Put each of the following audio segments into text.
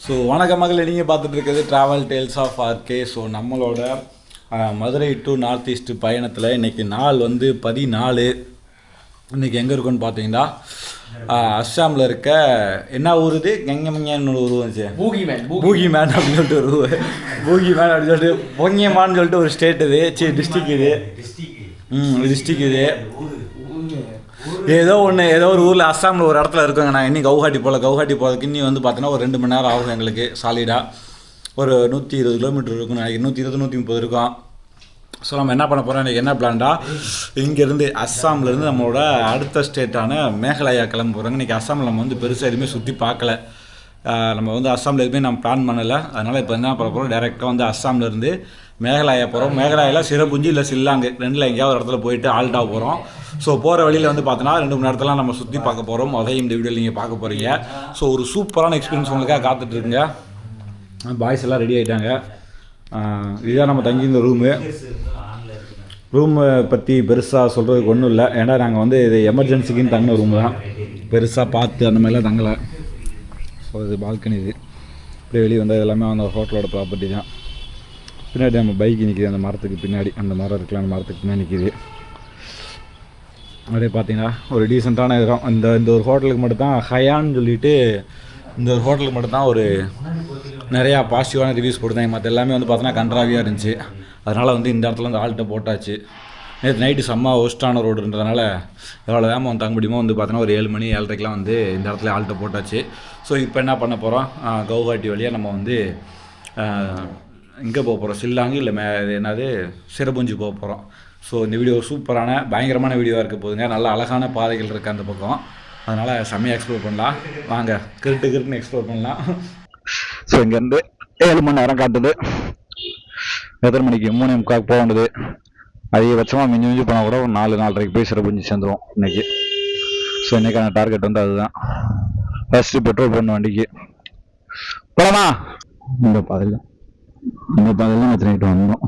So வணக்கம் மகளே, நீங்கள் பார்த்துட்டு இருக்கிறது travel tales of RK. So நம்மளோட மதுரை டு நார்த் ஈஸ்ட் பயணத்தில் இன்றைக்கி நாள் வந்து 14. இன்றைக்கி எங்கே இருக்குன்னு பார்த்தீங்கன்னா அஸ்ஸாமில் இருக்க என்ன ஊர் இது கெங்கமங்கன்னு ஒரு ஊர் வந்துச்சு, பூகி மேன் அப்படின்னு சொல்லிட்டு ஒரு ஊர், பூகி மேன் அப்படின்னு சொல்லிட்டு பொங்கியமான்னு சொல்லிட்டு ஒரு ஸ்டேட் இது, டிஸ்ட்ரிக் இது, டிஸ்ட்ரிக் இது ஏதோ ஒரு ஊரில் அஸ்ஸாமில் ஒரு இடத்துல இருக்குங்க. நான் இன்னும் கவுஹாட்டி போகிறதுக்கு இன்னி வந்து பார்த்தீங்கன்னா ஒரு 2 மணி நேரம் ஆகும் எங்களுக்கு. சாலிடாக ஒரு 120 கிலோமீட்டர் இருக்கும், 120 130 இருக்கும். ஸோ நம்ம என்ன பண்ண போகிறோம், இன்றைக்கி என்ன பிளான்டா, இங்கேருந்து அஸ்ஸாம்லேருந்து நம்மளோட அடுத்த ஸ்டேட்டான மேகாலயா கிளம்ப போகிறோங்க. இன்றைக்கி அஸ்ஸாமில் நம்ம வந்து பெருசாக எதுவுமே சுற்றி பார்க்கல, நம்ம வந்து அஸ்ஸாமில் எதுவுமே நம்ம பிளான் பண்ணலை. அதனால் இப்போ என்ன பண்ண போகிறோம், டேரெக்டாக வந்து அஸ்ஸாம்லேருந்து மேகாலயா போகிறோம். மேகாலயாவில் சிரபுஞ்சி இல்லை சில்லாங்கு ரெண்டில் எங்கேயாவது ஒரு இடத்துல போயிட்டு ஆல்ட்டாக போகிறோம். ஸோ போகிற வழியில் வந்து பார்த்தோன்னா 2 மணி நேரத்தில் நம்ம சுற்றி பார்க்க போகிறோம். அதையும் இந்த வீடியோவில் நீங்கள் பார்க்க போகிறீங்க. ஸோ ஒரு சூப்பரான எக்ஸ்பீரியன்ஸ் உங்களுக்காக காத்துட்ருக்குங்க. பாய்ஸ் எல்லாம் ரெடி ஆகிட்டாங்க. இதுதான் நம்ம தங்கியிருந்த ரூமை பற்றி பெருசாக சொல்கிறதுக்கு ஒன்றும் இல்லை, ஏன்னா நாங்கள் வந்து இது எமர்ஜென்சிக்குன்னு தங்கின ரூம் தான், பெருசாக பார்த்து அந்த மாதிரிலாம் தங்கலை. ஸோ இது பால்கனி, இது அப்படியே வெளியே வந்தால் எல்லாமே அந்த ஹோட்டலோட ப்ராப்பர்ட்டி தான். பின்னாடி நம்ம பைக் நிற்கிது, அந்த மரத்துக்கு பின்னாடி, அந்த மரம் இருக்குல்ல அந்த மரத்துக்கு பின்னாடி நிற்கிது. அப்படியே பார்த்தீங்கன்னா ஒரு டீசெண்டான இடம். இந்த ஒரு ஹோட்டலுக்கு மட்டும்தான் ஹயான்னு சொல்லிட்டு, இந்த ஒரு ஹோட்டலுக்கு மட்டும்தான் ஒரு நிறையா பாசிட்டிவான ரிவ்யூஸ் கொடுத்தாங்க. மற்ற எல்லாமே வந்து பார்த்தோன்னா கன்றாவியாக இருந்துச்சு. அதனால் வந்து இந்த இடத்துல வந்து ஆல்ட்டை போட்டாச்சு. நேற்று நைட்டு செம்ம ஒஸ்ட்டான ரோடுன்றதுனால எவ்வளோ வேகமாக வந்து தங்க முடியுமோ வந்து பார்த்தோன்னா ஒரு 7 மணி 7:30க்கெலாம் வந்து இந்த இடத்துல ஆல்ட்டை போட்டாச்சு. ஸோ இப்போ என்ன பண்ண போகிறோம், கவுஹாட்டி வழியாக நம்ம வந்து இங்கே போக போகிறோம், சில்லாங்கு இல்லை என்னது சிரபுஞ்சி போக போகிறோம். ஸோ இந்த வீடியோ சூப்பரான பயங்கரமான வீடியோவாக இருக்க போதுங்க. நல்ல அழகான பாதைகள் இருக்குது அந்த பக்கம், அதனால் செம்மையாக எக்ஸ்ப்ளோர் பண்ணலாம். வாங்க கிருட்டுன்னு எக்ஸ்ப்ளோர் பண்ணலாம். ஸோ இங்கேருந்து 7 மணி நேரம் காட்டுது. எத்தனை மணிக்கு 3:45 போக வேண்டியது. அதிகபட்சமாக மிஞ்சி போனால் கூட ஒரு 4-4:30 போய் சிரபுஞ்சி சேர்ந்துடும் இன்றைக்கி. ஸோ இன்றைக்கான டார்கெட் வந்து அதுதான். ஃபஸ்ட்டு பெட்ரோல் போடணும் வண்டிக்கு. போகலாமா? இந்த பாதையில் நேற்று நைட்டு வந்தோம்.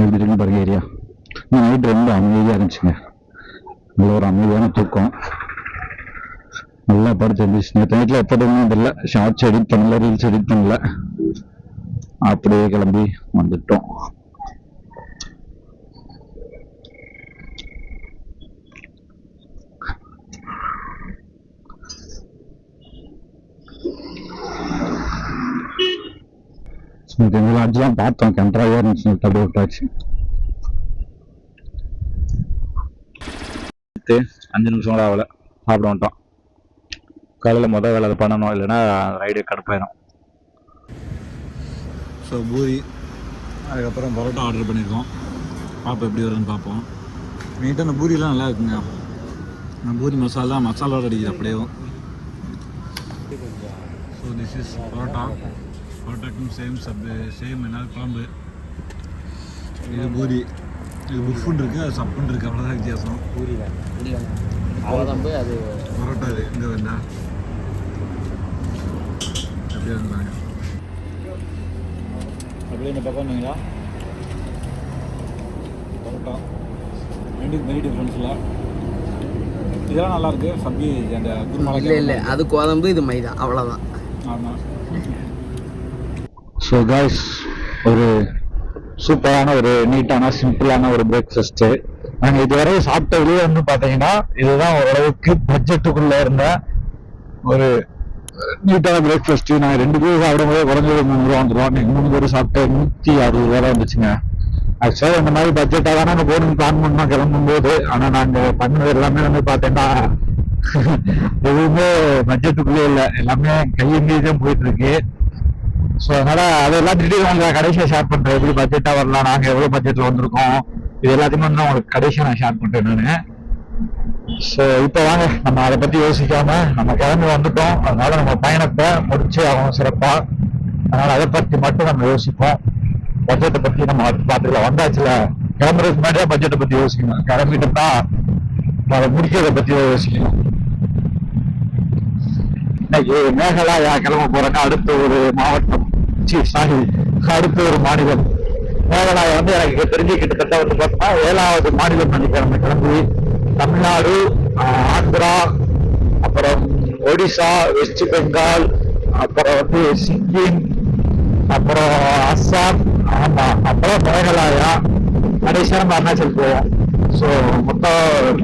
எப்படி இருக்குன்னு பாருங்க ஏரியா. நைட்டு ரொம்ப அமைதியாக இருந்துச்சுங்க, நல்ல ஒரு அமைதியான தூக்கம், நல்லா படுத்து இருந்துச்சு. நேற்று நைட்டில் எப்போ தூங்கணும் தெரியல, ஷார்ட்ஸ் எடிட் பண்ணல, ரீல்ஸ் எடிட் பண்ணல, அப்படியே கிளம்பி வந்துட்டோம். லாட்ஜெலாம் பார்த்தோம், கன்றாவியாக இருந்துச்சு, அப்படியே விட்டாச்சு. 5 நிமிஷம் கூட ஆகலை, சாப்பிட வந்துட்டோம். காலையில் மொதல் வேலை அதை பண்ணணும், இல்லைன்னா ரைடு கடுப்பாயிடும். ஸோ பூரி, அதுக்கப்புறம் பரோட்டா ஆர்டர் பண்ணியிருக்கோம். பார்ப்போம் எப்படி வருதுன்னு பார்ப்போம். நீட்டாக அந்த பூரியெலாம் நல்லா இருக்குங்க. பூரி மசாலோட அடிக்குது அப்படியே. ஸோ திஸ் இஸ் பரோட்டாக்கும் சேம் என்ன குழம்பு. இது பூரி, இது புஃபுன்னு இருக்குது, அது சப்புன்னு இருக்குது, அவ்வளோதான் வித்தியாசம். பூரி குழம்பு, அது பரோட்டா. இது இங்கே வேண்டா அப்படியே இருந்தாங்க. அப்படியே இந்த பக்கம் வந்தீங்களா பரோட்டா, ரெண்டுக்கு பெரிய டிஃப்ரென்ஸ் இல்லை. இதெல்லாம் நல்லாயிருக்கு. சப்ஜி அந்த குருமலை இல்லை, அது கோதம்பு, இது மைதா, அவ்வளோதான். ஆமாம். ஸோ காய்ஸ், ஒரு சூப்பரான ஒரு நீட்டான சிம்பிளான ஒரு பிரேக்ஃபாஸ்ட்டு. நாங்கள் இதுவரை சாப்பிட்ட வெளியே வந்து பார்த்தீங்கன்னா இதுதான் ஓரளவுக்கு பட்ஜெட்டுக்குள்ளே இருந்த ஒரு நீட்டான பிரேக்ஃபாஸ்ட்டு. நாங்கள் 2 பேரும் சாப்பிடும்போது குறைஞ்சது 3 ரூபா வந்துடும். நீங்கள் 3 பேர் சாப்பிட்டு 160 ரூபா தான் வந்துச்சுங்க. ஆக்சுவலாக இந்த மாதிரி பட்ஜெட்டாக தான் நாங்கள் போகணும்னு பிளான் பண்ணோம் கிளம்பும்போது. ஆனால் நாங்கள் பண்ணது எல்லாமே வந்து பார்த்தீங்கன்னா எதுவுமே பட்ஜெட்டுக்குள்ளே இல்லை, எல்லாமே கையெங்கே தான் போயிட்டு இருக்கு. ஸோ அதனால அதெல்லாம் திடீர்னு உங்களுக்கு கடைசியாக ஷேர் பண்ணுறேன், எப்படி பட்ஜெட்டாக வரலாம், நாங்கள் எவ்வளோ பட்ஜெட்டில் வந்திருக்கோம், இது எல்லாத்தையுமே வந்து உங்களுக்கு கடைசியாக நான் ஷேர் பண்ணுறேன் நான். ஸோ இப்போ வாங்க, நம்ம அதை பற்றி யோசிக்காம நம்ம கிளம்பி வந்துட்டோம். அதனால நம்ம பயணத்தை முடிச்சு ஆகும் சிறப்பாக. அதனால அதை பற்றி மட்டும் நம்ம யோசிப்போம். பட்ஜெட்டை பற்றி நம்ம பார்த்துக்கலாம். வந்தாச்சுல, கிளம்புறதுக்கு முன்னாடியே பட்ஜெட்டை பற்றி யோசிக்கணும், கிளம்பிட்டோம்னா அதை முடிக்கிறத பற்றி யோசிக்கணும். இன்னைக்கு மேகாலயா கிளம்ப போறேன்னா அடுத்த ஒரு மாவட்டம், அடுத்த ஒரு மாநிலம். மேகாலயா வந்து எனக்கு தெரிஞ்சு கிட்டத்தட்ட வந்து பார்த்தோம்னா 7வது மாநிலம் நினைக்கிறேன். கிளம்பி தமிழ்நாடு, ஆந்திரா, ஒடிசா, வெஸ்ட் பெங்கால், அப்புறம் வந்து சிக்கிம், அப்புறம் அஸ்ஸாம், ஆமா, அப்புறம் மேகலாயா, கடைசியா நம்ம அருணாச்சல் போவோம். ஸோ மொத்தம்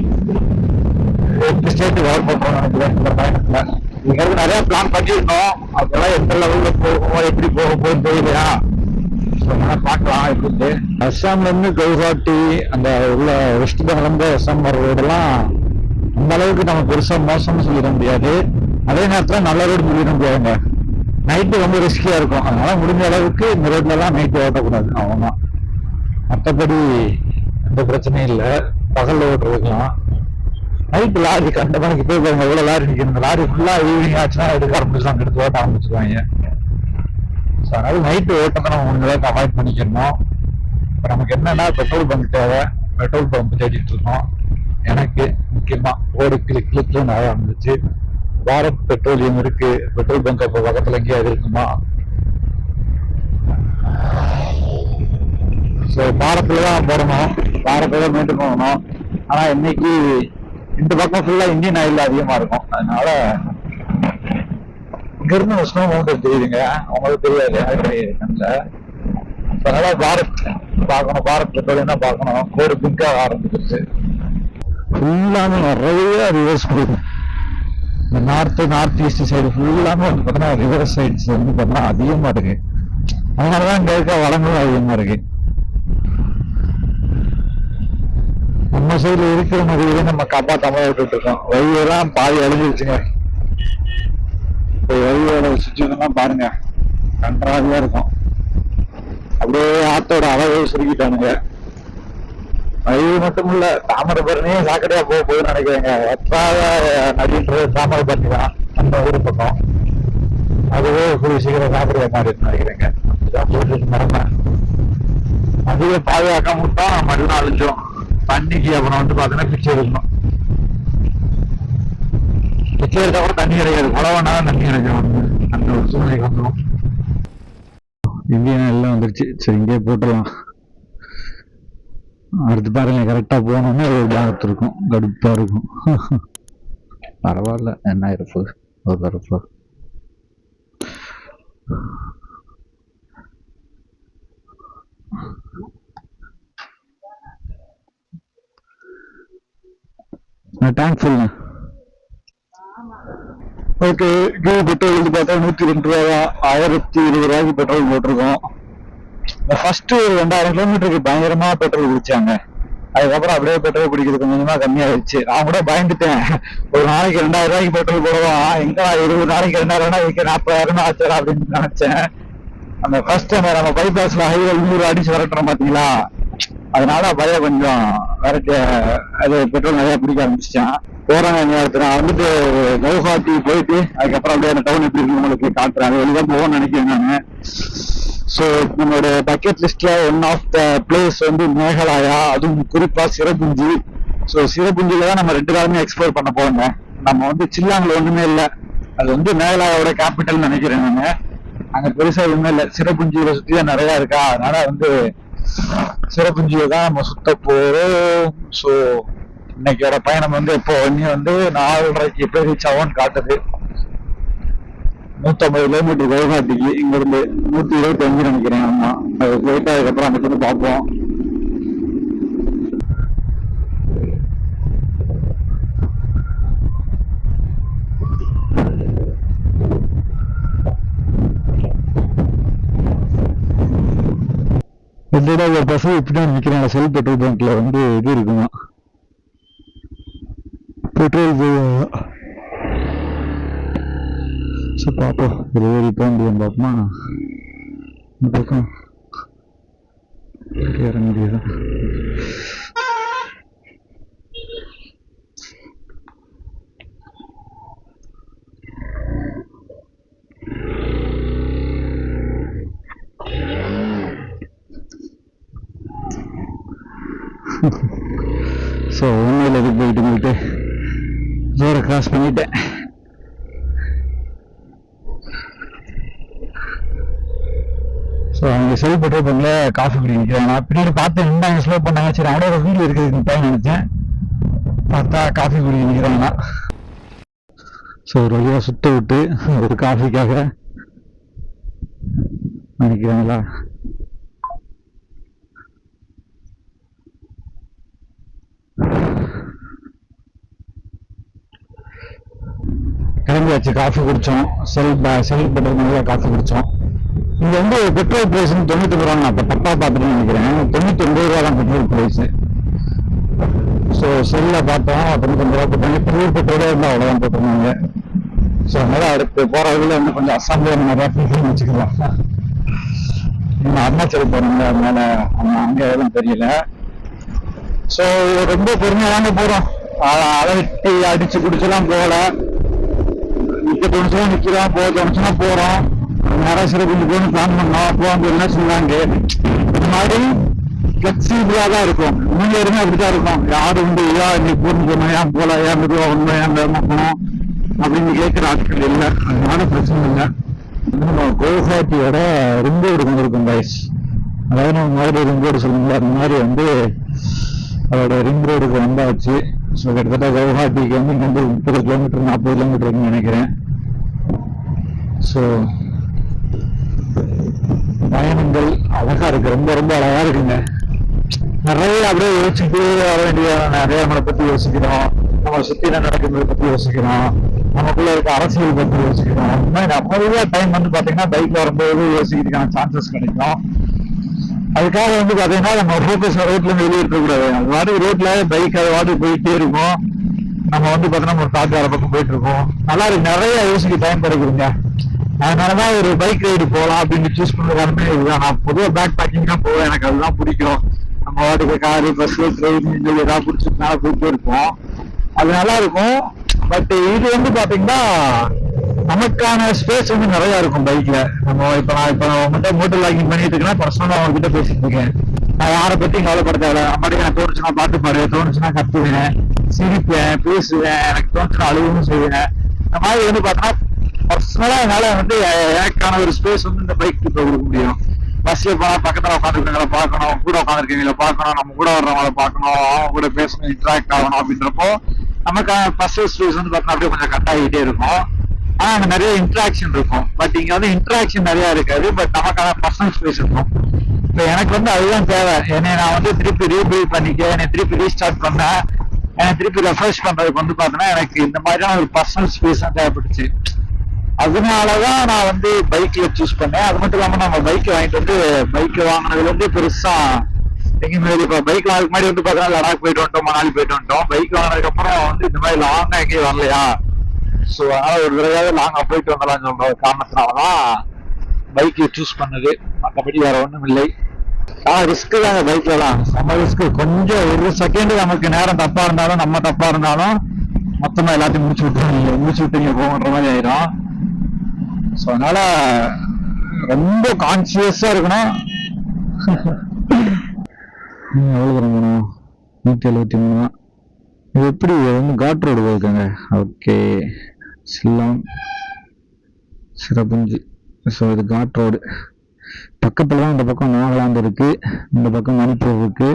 8 ஸ்டேட் கவர் பண்றோம் நினைக்கிறேன் இந்த பயணத்துல. இங்கிருந்து நிறைய பிளான் பண்ணிருந்தோம், அதெல்லாம் எந்த லெவல்ல போகுமோ எப்படி போக போகுது தெரியலையா. பார்க்கலாம் எப்படின்ட்டு. அஸ்ஸாம்ல இருந்து கவுஹாட்டி அந்த உள்ள வெஸ்ட் பெங்கால் இருந்து அஸ்ஸாம் வர ரோடெல்லாம் அந்த அளவுக்கு நம்ம பெருசா மோசம்னு சொல்லிட முடியாது. அதே நேரத்துல நல்ல ரோடு சொல்லிட முடியாதுங்க. நைட்டு ரொம்ப ரிஸ்கியா இருக்கும். அதனால முடிஞ்ச அளவுக்கு இந்த ரோட்ல எல்லாம் நைட்டு ஓட்டக்கூடாது. அவ்வளவுதான். மற்றபடி எந்த பிரச்சனையும் இல்லை, பகல்ல ஓட்டுறதுக்கலாம். நைட்டு லாரி கண்ட மணிக்கு போய் பாருங்க எவ்வளவு லாரி நிற்கிற. லாரி ஃபுல்லா ஈவினிங் ஆச்சுன்னா எடுக்க ஆரம்பிச்சுதான், எடுத்து ஓட்ட ஆரம்பிச்சிருவாங்க. அதனால நைட்டு ஓட்டத்தை நம்ம முடிஞ்ச அளவுக்கு அவாய்ட் பண்ணிக்கணும். இப்போ நமக்கு என்னன்னா பெட்ரோல் பங்க் தேவை, பெட்ரோல் பம்ப் தேடிட்டு இருக்கோம். எனக்கு முக்கியமா ஒரு கிளிக்ல நிறைய இருந்துச்சு. பாரத் பெட்ரோலியம் இருக்கு, பெட்ரோல் பங்க் அப்போ பக்கத்துல எங்கேயாவது இருக்குமா? ஸோ பாரத்துலதான் போடணும், பாரத்துல மெயின்டைன் பண்ணணும். ஆனா இன்னைக்கு இந்த பக்கம் ஃபுல்லா இந்தியன் ஆயில் அதிகமா இருக்கும். அதனால இங்க இருந்து ஸ்னோ மவுண்டன் தெரியுதுங்க, அவங்களுக்கு தெரியாது, கண்ணில். அதனால பாரத் பார்க்கணும், பாரத் பெட்ரோலியம் தான் பார்க்கணும். ஒரு பிங்காக ஆரம்பிச்சிருச்சு. ஃபுல்லாமே நிறைய ரிவர்ஸ் போகுது. இந்த நார்த் ஈஸ்ட் சைடு ஃபுல்லாமே வந்து பார்த்தோன்னா ரிவர்ஸ் சைட்ஸ் வந்து பார்த்தோன்னா அதிகமா இருக்கு. அதனாலதான் இங்க இருக்க வளங்களும் அதிகமா இருக்கு. நம்ம சைடுல இருக்கிற நதியை நம்ம காப்பாற்றாம விட்டுட்டு இருக்கோம். வழியெல்லாம் பாதி அழிஞ்சிருச்சுங்க. இப்போ வழியோட சுச்சுவேஷன்லாம் பாருங்க, கன்றாவியா இருக்கும். அப்படியே ஆத்தோட அளவு சுருக்கிட்டானுங்க. வழி மட்டும் இல்ல, தாமிரபரணியே சாக்கடையா போக போகுதுன்னு நினைக்கிறேங்க. வற்றாத நதின்றது தாமிரபரணி தான் அந்த ஊர் பக்கம். அதுவே கூடிய சீக்கிரம் சாக்கடையா மாறி நினைக்கிறேங்க. அப்படிதான் போயிட்டு இருக்கு நிலைமை. அதுவே பாதுகாக்காம விட்டா மட்டும்தான் அழிஞ்சோம். தண்ணிக்கு அப்புறம் வந்து பாத்தீங்கன்னா பிச்சை எடுக்கணும். பிச்சை எடுத்தா கூட தண்ணி கிடையாது, உழவனாலும் தண்ணி கிடைக்கும். அந்த ஒரு சூழ்நிலைக்கு வந்துடும். இந்தியன் எல்லாம் வந்துருச்சு. சரி, இங்கே போட்டுடலாம். அடுத்து பாருங்க, கரெக்டா போனோம்னா ஒரு பாரத் இருக்கும், கடுப்பா இருக்கும். பரவாயில்ல, என்ன இருப்பு ஒரு தரப்பு. டேங்க் ஃபுல்லுங்க. ஓகே, பெட்ரோல் வந்து பார்த்தா 102 ரூபாயா, 1020 ரூபாய்க்கு பெட்ரோல் போட்டிருக்கோம். ஃபர்ஸ்ட் 2000 கிலோமீட்டருக்கு பயங்கரமா பெட்ரோல் குடிச்சாங்க. அதுக்கப்புறம் அப்படியே பெட்ரோல் குடிக்கிறது கொஞ்சமா கம்மியாயிடுச்சு. நான் கூட பயந்துட்டேன், ஒரு நாளைக்கு 2000 ரூபாய்க்கு பெட்ரோல் போடுவோம், எங்க 20 நாளைக்கு 2000 40,000 ஆச்சு அப்படின்னு நினைச்சேன். அந்த ஃபர்ஸ்ட் நம்ம பைபாஸ்ல ஹைவே 100 அடிச்சு வரட்டுறோம் பாத்தீங்களா, அதனால பைய கொஞ்சம் விரட்டு, அது பெட்ரோல் நிறைய பிடிக்க ஆரம்பிச்சிட்டேன். போறாங்க நேரத்தில் நான் வந்துட்டு கவுஹாட்டி போயிட்டு அதுக்கப்புறம் அப்படியே அந்த டவுன் எப்படி இருக்கு உங்களுக்கு காட்டுறேன். அது வெளிதான் போகணும்னு நினைக்கிறேன் நான். ஸோ நம்மளோட பக்கெட் லிஸ்ட்ல ஒன் ஆஃப் த பிளேஸ் வந்து மேகாலயா, அதுவும் குறிப்பா சிரபுஞ்சி. ஸோ சிரபுஞ்சில தான் நம்ம 2 காலமே எக்ஸ்ப்ளோர் பண்ண போறோங்க. நம்ம வந்து சில்லாங்கில் ஒண்ணுமே இல்லை, அது வந்து மேகாலயாவோட கேபிட்டல் நினைக்கிறேன் நாங்க. அங்க பெருசா ஒண்ணுமே இல்லை, சிரபுஞ்சியில சுத்தி தான் நிறைய இருக்கா. அதனால வந்து சிரபுஞ்சியை தான் நம்ம சுத்த போறோம். ஸோ இன்னைக்கோட பயணம் வந்து இப்போ வந்து 4:30 போய் ரீச் ஆகும்னு காட்டுது. 150 கிலோமீட்டர் கவுஹாட்டிக்கு, இங்க இருந்து 125 நினைக்கிறேன். ஆமா, அது போயிட்டு அதுக்கப்புறம் அந்த சொல்லி பார்ப்போம். ஒரு பசங்க இப்படிதான் நினைக்கிறேன். செல் பெட்ரோல் பங்க்ல வந்து இது இருக்குமா, பெட்ரோல் போடுவாங்க. சரி பார்ப்போம், டெலிவரி போக முடியும் பார்ப்போமா. இந்த பக்கம் ஏற முடியாது. ஸோ உண்மையில் எதுக்கு போயிட்டு ஜோரை கிராஸ் பண்ணிட்டேன். ஸோ அவங்க செல் பெட்ரோல் பங்க்ல காஃபி குடிக்கிறேன். நான் பின்னாடி பார்த்து நின்றாங்க, ஸ்லோ பண்ணாங்க. சரி அவனோட வீடு இருக்குது டைம் நினைச்சேன், பார்த்தா காஃபி குடிக்க நிற்கிறாங்கன்னா. ஸோ ஒரு வழியாக சுத்த விட்டு ஒரு காஃபிக்காக நினைக்கிறாங்களா. கிளம்பியாச்சு. காஃபி குடித்தோம். செல் பண்ணுறதுனால காஃபி குடித்தோம். இங்கே வந்து பெட்ரோல் ப்ரைஸ் 99 ரூபா. நான் இப்போ தப்பாக பார்த்துட்டு நினைக்கிறேன். 99 ரூபா தான் பெட்ரோல் ப்ரைஸு. ஸோ செல்லில் பார்த்தோம் 99 ரூபா போட்டாங்க. பெட்ரோலே இருந்தால் அவ்வளோதான் போட்டிருந்தாங்க. ஸோ அதனால் அடுத்து போகிற வழியில் வந்து கொஞ்சம் அசாம்பிள் நிறையா ஃபீல் வச்சுக்கலாம். இன்னும் அருணாச்சல் போகிறாங்க, அதனால அங்கே எதுவும் தெரியல. ஸோ ரொம்ப பொறுமையாக தாங்க போகிறோம். அளவிட்டு அடிச்சு குடிச்செல்லாம் போகல. நிற்க தோணுச்சுன்னா நிற்கிறோம், போக தோணுச்சுன்னா போகிறோம். நேரம் சில கொஞ்சம் போகணும் பிளான் பண்ணோம். அப்போ வந்து என்ன சொன்னாங்க, இந்த மாதிரி ஃபிளெக்சிபிளாக தான் இருக்கும். நீங்க இருங்க அப்படிதான் இருக்கும். யாரும் வந்து இன்னைக்கு போகணும் போனோம், ஏன் போகல, ஏன் மெதுவாக ஒன்றும் ஏன் வேகமாக போகணும் அப்படின்னு கேட்குற ஆட்கள் இல்லை. அதனால பிரச்சனை இல்லை. நம்ம கவுஹாட்டியோட ரிங் ரோடு கொண்டு இருக்கும் கைஸ். அதாவது நம்ம மாதிரி ரிங் ரோடு சொல்லுங்களா, அந்த மாதிரி வந்து அதோட ரிங் ரோடுக்கு வந்தாச்சு. ஸோ கிட்டத்தட்ட கவுஹாட்டிக்கு வந்து இங்கே வந்து 30 கிலோமீட்டர் 40 கிலோமீட்டர்னு நினைக்கிறேன். ஸோ பயணங்கள் அழகா இருக்கு, ரொம்ப ரொம்ப அழகா இருக்குங்க. நிறைய அப்படியே யோசிச்சுட்டு வர வேண்டிய, நிறைய நம்மளை பத்தி யோசிக்கிறோம், நம்ம சுத்தி நடக்கிறத பத்தி யோசிக்கிறோம், நமக்குள்ள இருக்க அரசியல் பத்தி யோசிக்கிறோம். அந்த மாதிரி நம்மளுடைய டைம் வந்து பாத்தீங்கன்னா பைக்ல வரும்போது யோசிக்கிறதுக்கான சான்சஸ் கிடைக்கும். அதுக்காக வந்து பாத்தீங்கன்னா நம்ம ஃபோக்கஸ் ரோட்ல இருந்து வெளியே இருக்கக்கூடாது. அது வாட்டி ரோட்ல பைக் அது வாட்டி போயிட்டே இருக்கும். நம்ம வந்து பாத்தீங்கன்னா ஒரு காட்டு வர பக்கம் போயிட்டு இருக்கோம். நல்லா இருக்கு, நிறைய யோசிக்க டைம் கிடைக்குதுங்க. அதனாலதான் ஒரு பைக் ரைடு போகலாம் அப்படின்னு சூஸ் பண்ண காரணமே இதுதான். நான் பொதுவாக பேக் பேக்கிங் தான் போவேன், எனக்கு அதுதான் பிடிக்கும். நம்ம வாட்டுக்கு காரு பஸ் ட்ரெயின் ஏதாவது பிடிச்சிருந்தாலும் போயிட்டே இருப்போம், அது நல்லா இருக்கும். பட் இது வந்து பாத்தீங்கன்னா நமக்கான ஸ்பேஸ் வந்து நிறைய இருக்கும் பைக்ல. நம்ம இப்ப உங்கள்கிட்ட மோட்டர் லாகிங் பண்ணிட்டு இருக்கேன்னா பர்சனலா அவங்ககிட்ட பேசிட்டு இருக்கேன். நான் யாரை பத்தியும் கவலைப்பட தேவை. நம்மளுக்கு எனக்கு தோணுச்சுன்னா பாட்டு பாடு, தோணுச்சுன்னா கத்துவேன், சிரிப்பேன், பேசுவேன், எனக்கு தோணுச்சுன்னா அழுவும் செய்வேன். இந்த மாதிரி வந்து பார்த்தோன்னா பர்சனலா என்னால வந்து எனக்கான ஒரு ஸ்பேஸ் வந்து இந்த பைக் இப்போ கொடுக்க முடியும். பஸ்ல போனா பக்கத்துல உட்காந்துருக்கவங்களை பார்க்கணும், கூட உட்காந்துருக்கவங்களை பார்க்கணும், நம்ம கூட வர்றவங்களை பார்க்கணும், அவங்க கூட பேசணும், இன்ட்ராக்ட் ஆகணும். அப்படின்றப்போ நமக்கான பர்சனல் ஸ்பேஸ் வந்து பார்த்தோன்னா அப்படியே கொஞ்சம் கட் ஆகிட்டே இருக்கும். ஆனா அங்க நிறைய இன்ட்ராக்ஷன் இருக்கும். பட் இங்க வந்து இன்ட்ராக்ஷன் நிறைய இருக்காது, பட் நமக்கான பர்சனல் ஸ்பேஸ் இருக்கும். இப்போ எனக்கு வந்து அதுதான் தேவை. என்னை நான் வந்து திருப்பி ரீபில்ட் பண்ணிக்க, என்னை திருப்பி ரீஸ்டார்ட் பண்ண, என்னை திருப்பி ரெஃப்ரெஷ் பண்றதுக்கு வந்து பார்த்தோன்னா எனக்கு இந்த மாதிரியான ஒரு பர்சனல் ஸ்பேஸ் தான் தேவைப்பட்டுச்சு. அதனாலதான் நான் வந்து பைக்ல சூஸ் பண்ணேன். அது மட்டும் இல்லாம நம்ம பைக் வாங்கிட்டு வந்து பைக் வாங்கினதுல இருந்து பெருசா எங்கேயுமே இப்ப பைக் வாங்க மாதிரி வந்து பாத்தீங்கன்னா லடாக் போயிட்டு வந்துட்டோம், மணாலி போயிட்டு வந்துட்டோம். பைக் வாங்கினதுக்கு அப்புறம் வந்து இந்த மாதிரி லாங்கா எங்கேயும் வரலையா. ஸோ அதனால ஒரு தடவையாவது லாங்கா போயிட்டு வந்தலாம்னு சொல்ற காரணத்தினாலதான் பைக்கை சூஸ் பண்ணது. மற்றபடி வேற ஒண்ணும் இல்லை. ரிஸ்க் தாங்க பைக்லாம், நம்ம ரிஸ்க். கொஞ்சம் ஒரு செகண்ட் நமக்கு நேரம் தப்பா இருந்தாலும், நம்ம தப்பா இருந்தாலும் மொத்தமா எல்லாத்தையும் முடிச்சு விட்டுங்க போகன்ற மாதிரி ஆயிரும். ஸோ அதனால ரொம்ப கான்சியஸா இருக்கணும். எவ்வளவு தூரம் போகணும்? 173. இது எப்படி வந்து காட் ரோடு போயிருக்காங்க. ஓகே, சில்லாங் சிறப்புஞ்சி. ஸோ இது காட் ரோடு. பக்கத்துல தான் இந்த பக்கம் நாகாலாந்து இருக்கு, இந்த பக்கம் மணிப்பூர் இருக்கு,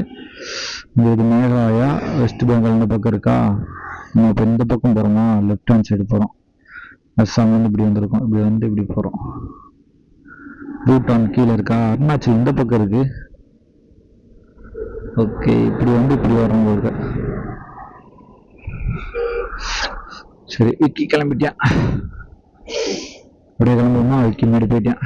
இது மேகாலயா, வெஸ்ட் பெங்கால் இந்த பக்கம் இருக்கா. நம்ம இப்போ இந்த பக்கம் போறோமா, லெஃப்ட் ஹேண்ட் சைடு போறோம். அஸ்ஸாம் வந்து இப்படி வந்திருக்கோம், இப்படி வந்து இப்படி போறோம். பூட்டான் கீழே இருக்கா, அருணாச்சல் இந்த பக்கம் இருக்கு. ஓகே, இப்படி வந்து இப்படி வரும்போது சரி. விக்கி கிளம்பிட்டேன், அப்படியே கிளம்புமா, விக்கி முன்னாடி போயிட்டேன்.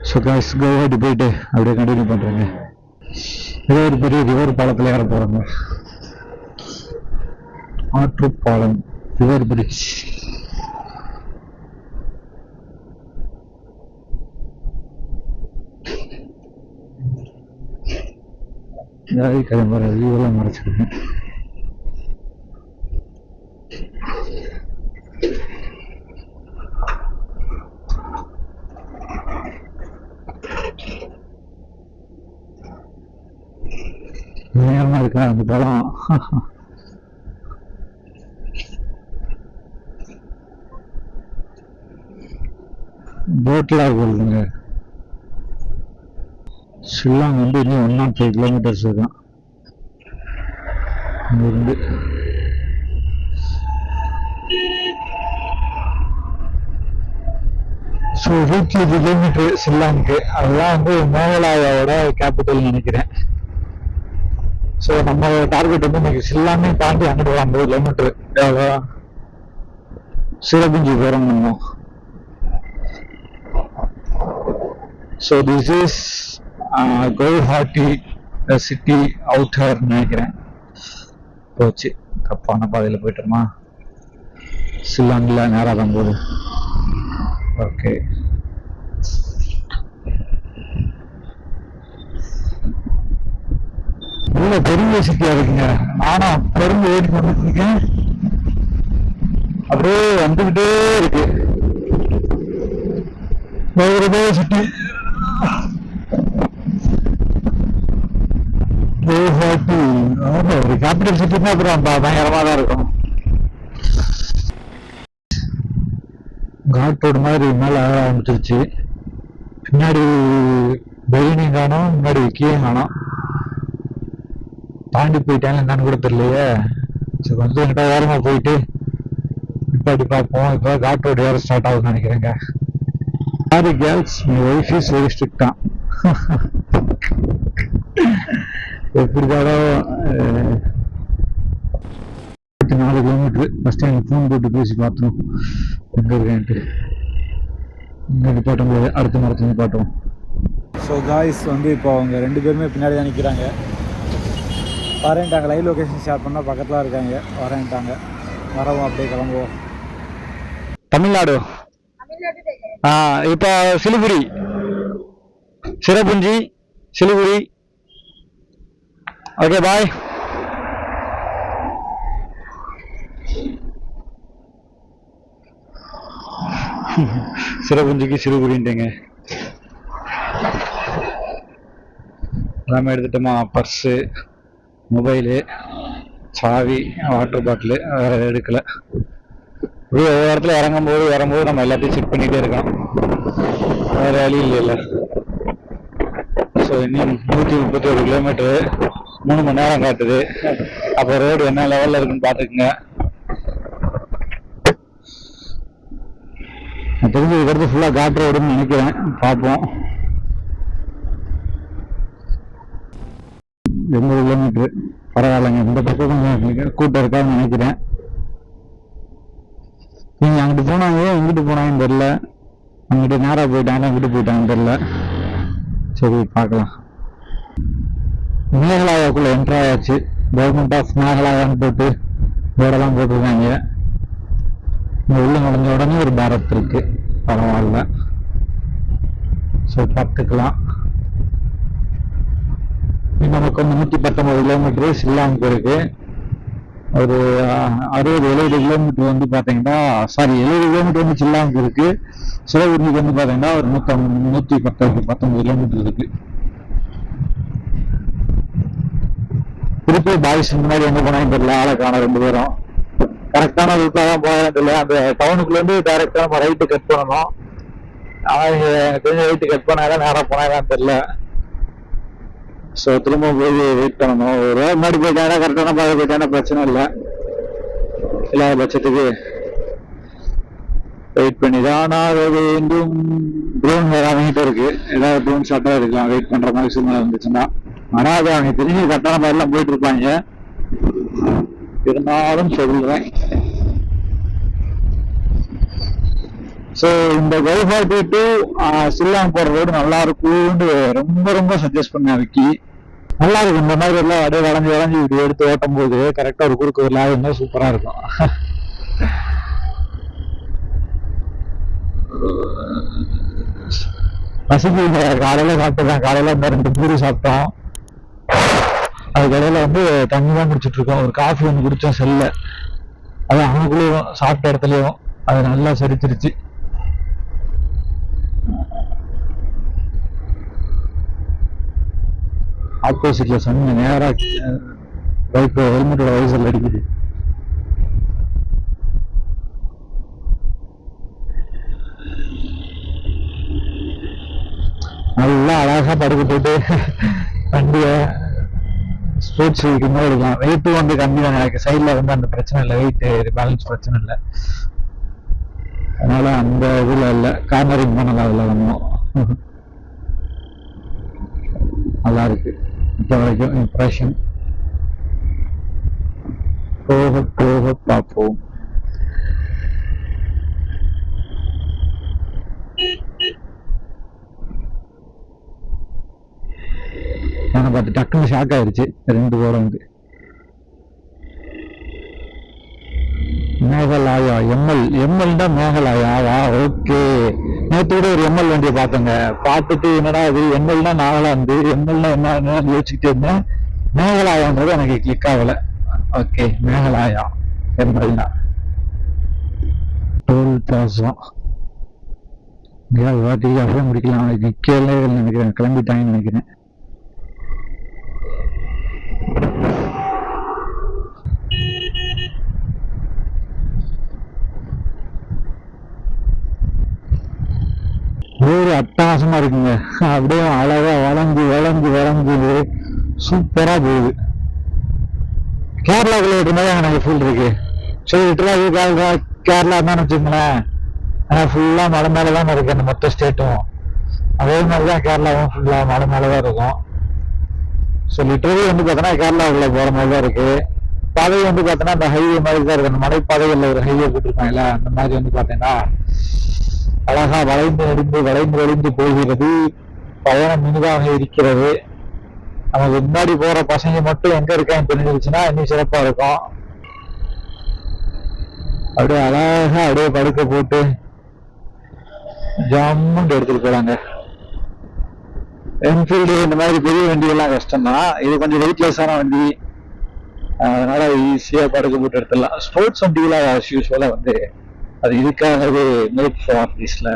ஸோ காய்ஸ், கவுஹாட்டி போயிட்டு அப்படியே கண்டினியூ பண்றேங்க. ஏதோ ஒரு பெரிய ரிவர் பாலத்தில் ஏற போறாங்க. ஆற்றுப்பாலம், ரிவர் பிரிட்ஜ். கிளம்புற வியூவெல்லாம் மறைச்சிருக்கேன். நேரமா இருக்கா அந்த படம். போட்ல போகுதுங்க. ஷில்லாங் வந்து இன்னும் 105 கிலோமீட்டர்ஸ் இருக்கும். இருந்து ஸோ 120 கிலோமீட்டர் ஷில்லாங்க்கு. அதுதான் வந்து மேகாலயாவோட கேபிட்டல் நினைக்கிறேன். ஸோ நம்ம டார்கெட் வந்து இன்னைக்கு ஷில்லாங்கே தாண்டி அங்கிட்டு 50 கிலோமீட்டர் எவ்வளோ சிரபுஞ்சி போகிறோம் நம்ம. So this is Guwahati city outer நினைக்கிறேன். போச்சு, தப்பான பாதையில் போயிட்டோமா? ஷில்லாங்கில் நேராக தான் போகுது. ஓகே, நல்ல பெரிய சிட்டியா இருக்குங்க. நானும் அப்பருந்து ஏறி வந்துட்டு இருக்கேன், அப்படியே வந்துகிட்டே இருக்கு. சிட்டி ஒரு கேபிட்டல் சிட்டினா அப்புறம் பயங்கரமா தான் இருக்கும். காட் ரோடு மாதிரி மேல ஆரம்பிச்சிருச்சு. பின்னாடி பெயினையும் காணும், முன்னாடி விக்கியும் காணும். தாண்டி போயிட்டாங்க என்னன்னு கூட தெரியலையே. சரி, கொஞ்சம் என்கிட்ட ஓரமா போயிட்டு நிப்பாட்டி பார்ப்போம். இப்போ காட் ரோடு வேற ஸ்டார்ட் ஆகுதுன்னு நினைக்கிறேங்க. Sorry girls, my wife is very ஸ்ட்ரிக்டா. எப்படிதாலும் 4 கிலோமீட்டர். ஃபர்ஸ்ட் டைம் ஃபோன் போட்டு பேசி பார்த்தோம் எங்க இருக்கேன்ட்டு. இங்கே நிப்பாட்டும் போது அடுத்த மரத்தில் நிப்பாட்டுவோம். ஸோ காய்ஸ் வந்து இப்போ அவங்க 2 பேருமே பின்னாடி தான் நிற்கிறாங்க. வரேன்ட்டாங்க, லைவ் லொக்கேஷன் ஷேர் பண்ணால் பக்கத்தில் இருக்காங்க. வரேன்ட்டாங்க, வரவும் அப்படியே கிளம்புவோம். தமிழ்நாடு. இப்போ சிலிகுரி, சிரபுஞ்சி, சிலிகுரி. ஓகே, பாய். சிரபுஞ்சிக்கு சிலிகுரின்ட்டேங்க. எல்லாமே எடுத்துட்டோமா? பர்ஸு, மொபைலு, சாவி, வாட்டர் பாட்டிலு வேற எடுக்கல. ஒவ்வொரு இடத்துல வரும்போது நம்ம எல்லாத்தையும் செக் பண்ணிகிட்டே இருக்கோம், வேற வழி இல்லைல்ல. ஸோ இன்னும் 131 கிலோமீட்டரு, 3 மணி நேரம் காட்டுது. அப்போ ரோடு என்ன லெவலில் இருக்குன்னு பார்த்துக்குங்க. நான் தெரிஞ்சு இருக்கிறது ஃபுல்லாக காட்டு ரோடுன்னு நினைக்கிறேன், பார்ப்போம். 80 கிலோமீட்டரு, பரவாயில்லைங்க. இந்த பக்கம் கொஞ்சம் கூட்டம் இருக்கான்னு நினைக்கிறேன். நீங்கள் அங்கிட்டு போனாங்க, எங்கிட்டு போனாங்கன்னு தெரில. அங்கிட்டு நேராக போயிட்டாங்க, எங்கிட்டு போயிட்டாங்கன்னு தெரில. சரி, பார்க்கலாம். மேகாலயாவுக்குள்ள என்ட்ரு ஆயாச்சு. கவர்மெண்ட் ஆஃப் மேகாலயான்னு போட்டு போர்டெல்லாம் போட்டிருக்காங்க. இங்கே உள்ள நுழைஞ்ச உடனே ஒரு பாரத் இருக்கு, பரவாயில்ல. ஸோ பார்த்துக்கலாம். நமக்கு 119 கிலோமீட்டரு ஷில்லாங்க்கு இருக்கு. ஒரு 60-70 கிலோமீட்டர் வந்து பார்த்தீங்கன்னா, 70 கிலோமீட்டர் வந்து ஷில்லாங்க்கு இருக்கு. சிவகிரிக்கு வந்து பார்த்தீங்கன்னா ஒரு 119 கிலோமீட்டர் இருக்கு. திருப்பி பாய்ஸ் முன்னாடி எங்க போனாலும் தெரியல, ஆளை காண 2 பேரும். கரெக்டான ரூட்டா தான் போகணும் தெரியல. அந்த டவுனுக்குள்ள இருந்து டைரக்டா நம்ம ரைட்டு கட் பண்ணணும். ஆனால் கொஞ்சம் ரைட்டு கட் பண்ணாதான் நேரம் போனாதான் தெரியல. ஸோ திரும்ப போய் வெயிட் பண்ணணும். ஒரு முன்னாடி போயிட்டாங்கன்னா கரெக்டான பாதை போயிட்டாங்கன்னா பிரச்சனை இல்லை. இல்லாத பட்சத்துக்கு வெயிட் பண்ணி தான் ஆக வேண்டும். ட்ரோன் வேற வாங்கிட்டு இருக்கு, ஏதாவது ட்ரோன் ஷாட்டா இருக்கலாம் வெயிட் பண்ற மாதிரி சூழ்நிலை இருந்துச்சுன்னா. ஆனா அது அவங்க தெரிஞ்சு கரெக்டான மாதிரிலாம் போயிட்டு இருப்பாங்க. இருந்தாலும் சொல்றேன். ஸோ இந்த கவுஹாட்டி டு ஷில்லாங் போற ரோடு நல்லா இருக்கும்னு ரொம்ப ரொம்ப சஜஸ்ட் பண்ணேன் விக்கி. நல்லா இருக்கும். இந்த மாதிரி எல்லாம் அப்படியே வளைஞ்சு இப்படி எடுத்து ஓட்டும் போது கரெக்டா ஒரு குறுக்கு ஒரு லாபம் இருந்தா சூப்பரா இருக்கும். பசிக்கு காலையில சாப்பிட்டுதான். காலையில இந்த 2 பூரி சாப்பிட்டோம். அது கடையில வந்து தண்ணி தான் குடிச்சிட்டு இருக்கோம். ஒரு காஃபி ஒன்று குடிச்சோம் செல்ல. அது அவனுக்குள்ளேயும் சாப்பிட்ட இடத்துலயும் அது நல்லா செரிச்சிருச்சு. ஆப்போசிட்ல சொன்ன நேரா பைக் ஹெல்மெட்டோட வைசர்ல அடிக்குது. நல்லா அழகா படுக்க போட்டு வண்டிய ஸ்போர்ட்ஸ் வெஹிக்கிள் மாதிரி எடுக்கலாம். வெயிட்டும் வந்து கம்மி தான், எனக்கு சைடில் வந்து அந்த பிரச்சனை இல்லை, வெயிட் பேலன்ஸ் பிரச்சனை இல்லை. அதனால அந்த இதில் இல்லை, கார்னரிங் பண்ணலாம் அதில் ஒன்றும். நல்லா இருக்கு இப்போ வரைக்கும் இம்ப்ரெஷன். போக போக பார்ப்போம். நான் பார்த்து டக்குன்னு ஷாக் ஆயிடுச்சு 2 போரம் வந்து. மேகலாயா எம்எல் தான் மேகலாயாவா? ஓகே. நேற்று கூட ஒரு எம்எல் வண்டியை பார்த்தேங்க. பார்த்துட்டு என்னடா அது எம்எல்னா நாகாலாந்து, எம்எல்னா என்ன யோசிச்சுட்டு இருந்தேன். மேகலாயான்றது எனக்கு கிளிக் ஆகல. ஓகே, மேகலாயா எம்எல்னா டோல் பிளாசா. வாட்டி அப்படியே முடிக்கலாம். நிக்கல நினைக்கிறேன், கிளம்பிட்டாங்கன்னு நினைக்கிறேன். ஊரு அட்டகாசமா இருக்குங்க. அப்படியே அழகா வளைஞ்சு வளைஞ்சு வளைஞ்சு சூப்பரா போகுது. கேரளாக்குள்ள இருக்கும்போது எனக்கு ஃபீல் இருக்கு. சரி கேரளா தான் வச்சுக்கோங்களேன், ஃபுல்லா மலை மேலதான் இருக்கு அந்த மொத்த ஸ்டேட்டும். அதே மாதிரிதான் கேரளாவும் ஃபுல்லா மலை மேலதான் இருக்கும். ஸோ லிட்டரலி வந்து பார்த்தோன்னா கேரளாவுக்குள்ள போற மாதிரி தான் இருக்கு. பாதை வந்து பார்த்தோன்னா அந்த ஹைவே மாதிரி தான் இருக்கு. அந்த மலைப்பாதைகள்ல ஒரு ஹைவே போட்டிருக்காங்கல்ல, அந்த மாதிரி வந்து பார்த்தீங்கன்னா அழகா வளைந்து போகிறது. பயணம் இனிதாக இருக்கிறது. நமக்கு முன்னாடி போற பசங்க மட்டும் எங்க இருக்கான்னு தெரிஞ்சிருச்சுன்னா இன்னும் சிறப்பா இருக்கும். அப்படியே அழகா அப்படியே படுக்க போட்டு ஜம்முன்னு எடுத்துட்டு போறாங்க. என்ஃபீல்டு இந்த மாதிரி பெரிய வண்டியெல்லாம் கஷ்டம்தான். இது கொஞ்சம் வெயிட்லெஸ்ஸான வண்டி, அதனால ஈஸியா படுக்க போட்டு எடுத்துடலாம். ஸ்போர்ட்ஸ் வண்டிகளா யூஸ்வலா வந்து அது இதுக்காகவே மேக் ஃபார் ஆஃபீஸ்ல.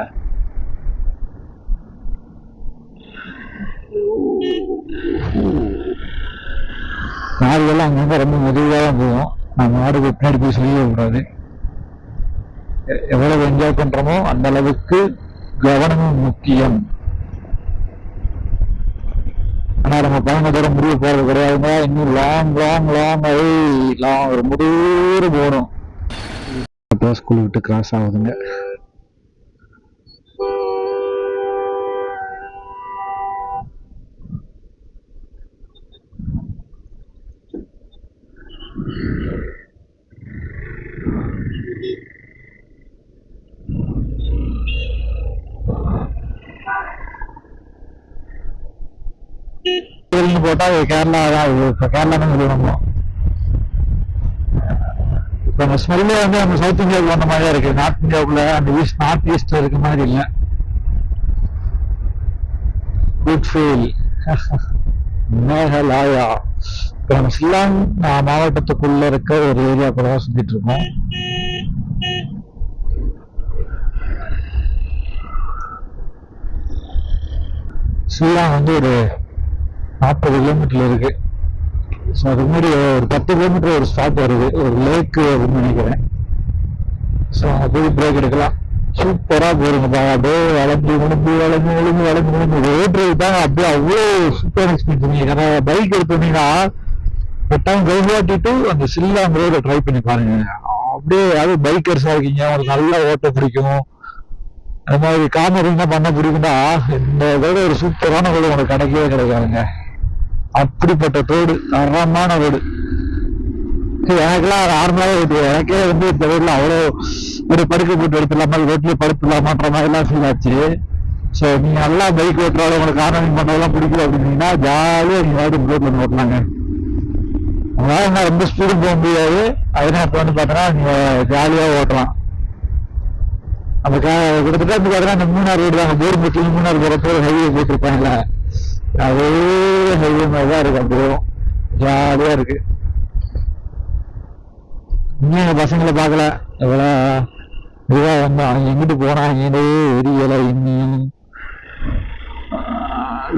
மாடுகள்லாம் அங்கங்க ரொம்ப மெதுவாக தான் போகும். நம்ம மாடுக்கு பின்னாடி போய் சொல்லிட கூடாது. எவ்வளவு என்ஜாய் பண்றோமோ அந்த அளவுக்கு கவனமும் முக்கியம். ஆனா நம்ம பயண தூரம் முடிவு போறது கிடையாதுங்க. இன்னும் லாங் ஒரு முடிவு போகணும். ஸ்கூல் விட்டு கிராஸ் ஆகுதுங்க. போட்டா கேரளா தான். இப்ப கேரளா தான் சொல்லணும். இப்ப அந்த ஸ்மெல்லே வந்து நம்ம சவுத் இந்தியாவுக்கு வந்த மாதிரியா இருக்கு. நார்த் இந்தியாவுக்குள்ள அந்த நார்த் ஈஸ்ட்ல இருக்க மாதிரி இல்லை. Good feel. மேகலாயா. இப்ப நம்ம ஷில்லாங் மாவட்டத்துக்குள்ள இருக்க ஒரு ஏரியாக்குள்ள தான் சுத்திட்டு இருக்கோம். ஷில்லாங் வந்து ஒரு 40 கிலோமீட்டர்ல இருக்கு. ஸோ அதுக்கு முன்னாடி ஒரு 10 கிலோமீட்டர் ஒரு ஸ்டாப் வருது, ஒரு லேக்கு அப்படின்னு நினைக்கிறேன். ஸோ அப்படியே பிரேக் எடுக்கலாம். சூப்பரா போயிருங்கப்பா. அப்படியே வளைஞ்சு ரோட் ரைட் தான். அப்படியே அவ்வளோ சூப்பர் எக்ஸ்பீரியன்ஸ். ஏன்னா பைக் எடுத்தோன்னீங்கன்னா டைம் கைவாட்டிட்டு அந்த ஷில்லாங் ரோட ட்ரை பண்ணி பாருங்க. அப்படியே அது பைக்கர்ஸா இருக்கீங்க, உங்களுக்கு நல்லா ஓட்ட பிடிக்கும், அது மாதிரி கார்னரிங் பண்ண பிடிக்கும்னா இந்த இதோட ஒரு சூப்பரான ரோடு உங்களுக்கு கிடைக்கவே கிடைக்காதுங்க. அப்படிப்பட்ட ரோடு, தரமான ரோடு. எனக்கெல்லாம் நார்மலாவே இருக்கு. எனக்கே வந்து இந்த ரோட்ல அவ்வளோ ஒரு படுக்க போட்டு எடுத்துடலாமா, ரோட்லயே படுத்துடலாமான்ற மாதிரி எல்லாம் ஃபீல் ஆச்சு. ஸோ நீங்க நல்லா பைக் ஓட்டுறாலும் உங்களுக்கு கார்னரிங் பண்ணதெல்லாம் பிடிக்கல அப்படின்னீங்கன்னா ஜாலியா நீங்க ரோட்ல ஓட்டலாங்க. அதனால நான் ரொம்ப ஸ்பீடு போக முடியாது. அதனால இப்ப வந்து பார்த்தோன்னா நீங்க ஜாலியா ஓட்டலாம். அந்த கிட்டத்தட்ட வந்து பார்த்தோன்னா இந்த மூணார் ரோடு தாங்க. போர்முட்டில் மூணார் போறப்போ ஹைவே போட்டிருப்பாங்கல்ல, அதே ஹைவே மாதிரி தான் இருக்கு. அப்படியே ஜாலியா இருக்கு. இன்னும் எங்க பசங்களை பார்க்கல, எவ்வளோ இதுவா வந்தான், எங்கிட்டு போனாங்கன்னே தெரியல. இன்னும்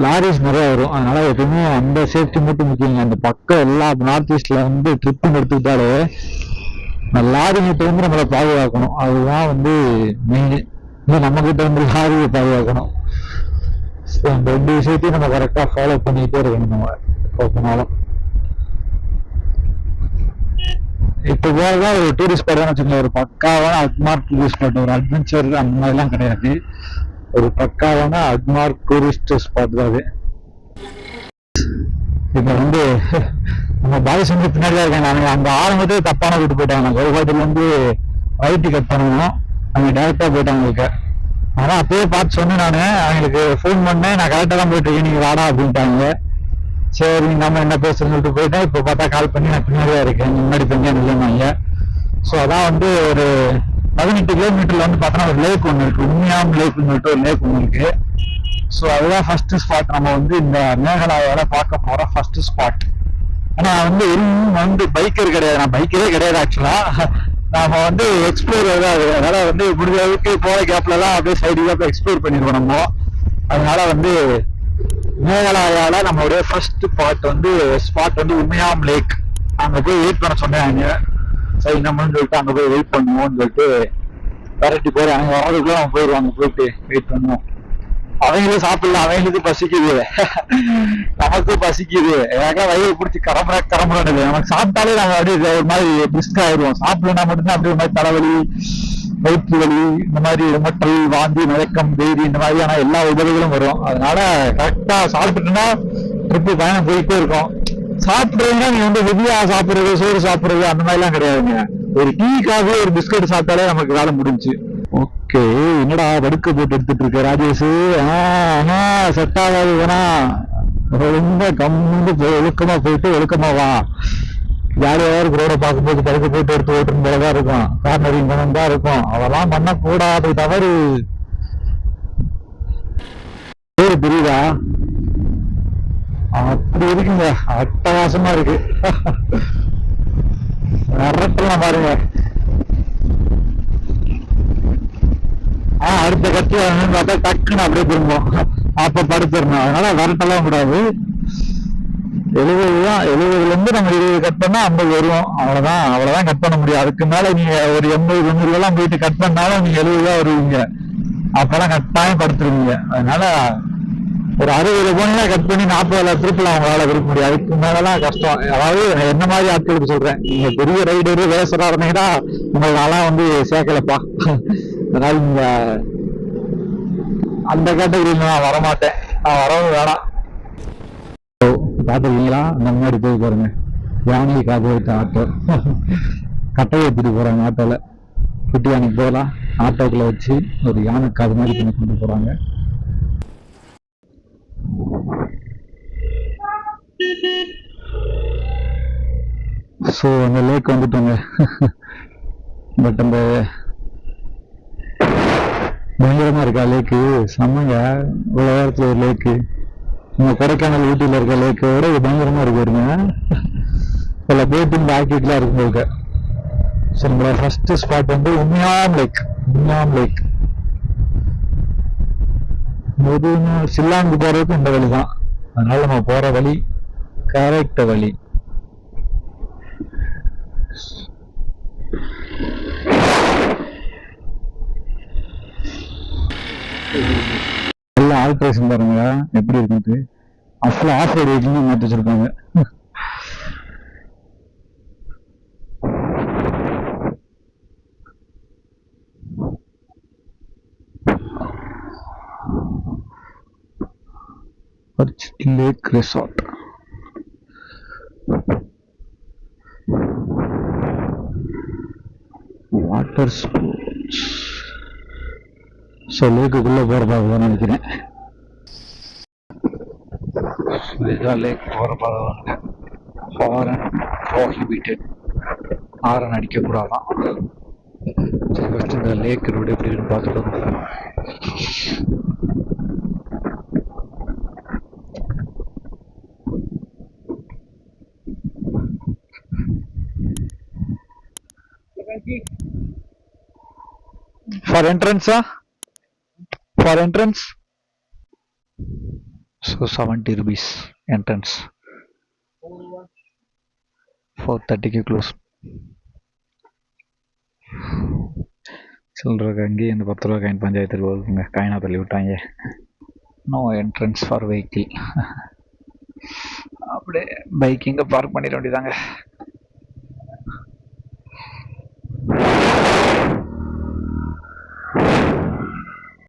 லாரிஸ் நிறைய வரும், அதனால எப்பவுமே அந்த சேஃப்டி மட்டும் முக்கியங்க. அந்த பக்கம் எல்லா நார்த் ஈஸ்ட்ல வந்து ட்ரிப்புன்னு எடுத்துக்கிட்டாலே லாரிகிட்ட வந்து நம்மளை பாதுகாக்கணும். அதுதான் வந்து மெயின். இல்லை நம்ம கிட்ட வந்து லாரியை பாதுகாக்கணும். அந்த 2 விஷயத்தையும் நம்ம கரெக்டா ஃபாலோ பண்ணிக்கிட்டே இருக்கணும் நம்ம எப்போ போனாலும். இப்போ போறதான் ஒரு டூரிஸ்ட் ஸ்பாட் தான் வச்சுக்கோங்க. ஒரு பக்காவான அக்மார்க் டூரிஸ்ட் ஸ்பாட், ஒரு அட்வென்ச்சர் அந்த மாதிரிலாம் கிடையாது. ஒரு பக்காவான அக்மார்க் டூரிஸ்ட் ஸ்பாட் தான் அது. இப்போ வந்து நம்ம பாய்ஸ் வந்து பின்னாடி தான் இருக்காங்க. அவங்க அந்த ஆரம்பத்தே தப்பான ரூட்டு போயிட்டாங்க. கோபாட்டில இருந்து ரைட்டு கட் பண்ணணும், அவங்க டேரக்டா போயிட்டாங்க. ஆனா அப்பயே பார்த்து சொன்னேன் நானு, அவங்களுக்கு ஃபோன் பண்ணேன், நான் கரெக்டா தான் போயிட்டு இருக்கேன், நீங்க வாடா அப்படின்ட்டாங்க. சரி நம்ம என்ன பேசுறேன்னு சொல்லிட்டு போயிட்டேன். இப்போ பார்த்தா கால் பண்ணி நான் பின்னாடியே இருக்கேன், முன்னாடி கொஞ்சம் இல்லைன்னாங்க. ஸோ அதான் வந்து ஒரு 18 கிலோமீட்டர்ல வந்து பார்த்தோன்னா ஒரு லேக் ஒன்று இருக்கு, உண்மையாம் லேக்னு சொல்லிட்டு ஒரு லேக் ஒன்று இருக்கு. ஸோ அதுதான் ஃபர்ஸ்ட் ஸ்பாட், நம்ம வந்து இந்த மேகலாயால பார்க்க போற ஃபர்ஸ்ட் ஸ்பாட். ஆனா வந்து இன்னும் வந்து பைக்கர் கிடையாது, நான் பைக்கரே கிடையாது ஆக்சுவலா. நாம வந்து எக்ஸ்ப்ளோர் ஏதாவது, அதனால வந்து முடிஞ்ச அளவுக்கு போற கேப்ல எல்லாம் அப்படியே சைடு கேப்ல எக்ஸ்ப்ளோர் பண்ணிடுவோம் நம்ம. அதனால வந்து மேகாலயால நம்மளுடைய ஃபர்ஸ்ட் ஸ்பாட் வந்து உமையாம் லேக். அங்க போய் வெயிட் பண்ண சொன்னாங்க. சரி நம்மன்னு சொல்லிட்டு அங்க போய் வெயிட் பண்ணுவோம்னு சொல்லிட்டு விரட்டி போய் அங்க வரதுக்குள்ள அவங்க போயிடுவாங்க. போயிட்டு வெயிட் பண்ணுவோம். அவங்களும் சாப்பிடல, அவங்களுக்கு பசிக்குது, நமக்கும் பசிக்குது. எனக்கெல்லாம் வயிறு பிடிச்சி கிளம்புறது. நமக்கு சாப்பிட்டாலே நாங்க அப்படியே ஒரு மாதிரி பிரிஸ்க் ஆயிடுவோம். சாப்பிடலன்னா மட்டும்தான் அப்படியே ஒரு மாதிரி தலைவலி, வயிற்று வலி, இந்த மாதிரி மட்டல், வாந்தி, மயக்கம், பேதி, இந்த மாதிரியான எல்லா உதவிகளும் வரும். அதனால கரெக்டா சாப்பிட்டுட்டுன்னா ட்ரிப்பு பயணம் போயிட்டே இருக்கும். சாப்பிடுறதுன்னா நீங்க வந்து ஹெவியா சாப்பிடுறது, சோறு சாப்பிடுறது அந்த மாதிரி எல்லாம் கிடையாதுங்க. ஒரு டீ, காஃபி, ஒரு பிஸ்கட் சாப்பிட்டாலே நமக்கு வேலை முடிஞ்சு. ஓகே, என்னடா படுக்க போட்டு எடுத்துட்டு இருக்க ராஜேஷ்? செட் ஆகாது வேணா, ரொம்ப கம்மு ஒழுக்கமா போயிட்டு ஒழுக்கமா வா. யாரையாவது ரோட பார்க்கும்போது படுக்க போட்டு எடுத்து ஓட்டுன்னு போலதான் இருக்கும், கார்னரிங் பணம் தான் இருக்கும். அதெல்லாம் பண்ணக்கூடாது, தவறு. பேரு தெரியுதா? அப்படி இருக்குங்க, அட்டகாசமா இருக்கு. வரட்டெல்லாம் பாருங்க. அடுத்த கட்சி பார்த்தா டக்குன்னு அப்படியே திரும்பும், அப்ப படுத்துடணும். அதனால வரட்டெல்லாம் கூடாது. 70 தான், 70ல இருந்து நம்ம 20 கட் பண்ணா 50 வரும். அவ்வளவுதான் கட் பண்ண முடியும். அதுக்கு மேல நீங்க ஒரு 80, 90 எல்லாம் போயிட்டு கட் பண்ணாலும் நீங்க 70 தான் வருவீங்க. அப்பெல்லாம் கட்டாயம் படுத்துருவீங்க. அதனால ஒரு 60 போனீங்கன்னா கட் பண்ணி 40 திருப்பலாம் அவங்களால விரும்ப முடியும். அதுக்கு மேலாம் கஷ்டம். அதாவது என்ன மாதிரி ஆட்களுக்கு சொல்றேன், நீங்க பெரிய ரைடரு ரேசரா இருந்தீங்கன்னா உங்களாலாம் வந்து சேர்க்கலப்பா. அதனால நீங்க அந்த கேட்டகரியில் நான் வரமாட்டேன், நான் வரவும் வேணாம். பாத்துருக்கீங்களா? அந்த முன்னாடி போய் பாருங்க, யானை காது வைத்த ஆட்டோ, கட்டையை எடுத்துட்டு போறாங்க. ஆட்டோல குட்டி யானைக்கு போகலாம், ஆட்டோக்குள்ள வச்சு ஒரு யானை காது மாதிரி பண்ணி கொண்டு போறாங்க. ஸோ அந்த லேக் வந்துட்டோங்க. பட் அந்த பயங்கரமா இருக்கா லேக்கு, செம்மங்க. உலகத்துல ஒரு லேக்கு, நம்ம கொடைக்கானல் ஊட்டியில இருக்க லேக்கோட இது பயங்கரமா இருக்கு பாருங்க. சில போட்டிங் ஆக்டிவிட்டிலாம் இருக்கும் போது. ஸோ நம்மளோட ஃபர்ஸ்ட் ஸ்பாட் வந்து உமியாம் லேக். சில்லாங்கு போறதுக்கு இந்த வழி தான். அதனால நம்ம போற வழி கரெக்ட் வழி. எல்லாம் ஆல்ட்ரேஷன் பாருங்க எப்படி இருக்கு. அசல ஆஃப் ரோடு வெஹிக்கிள் மாற்றி வச்சிருக்காங்க. Lake resort. Water sports. So லேக்குள்ள போறதாக நினைக்கிறேன். இதுதான் லேக் போற பாதை. ஹாரன் ப்ரோஹிபிட்டட், ஹாரன் அடிக்க கூடாதான். சரி, ஃபர்ஸ்ட் இந்த லேக் ரோடு எப்படி இருக்குன்னு பார்த்துட்டு for entrance so 70 rupees entrance, 4:30 close. சொல்றாங்க அங்கேயே இந்த 10 ரூபா காயின் பஞ்சாயத்து போகுதுங்க, காயினா தள்ளி விட்டாங்க. No entrance for vehicle. அப்படியே பைக் இங்கே பார்க் பண்ணிட வேண்டியதாங்க.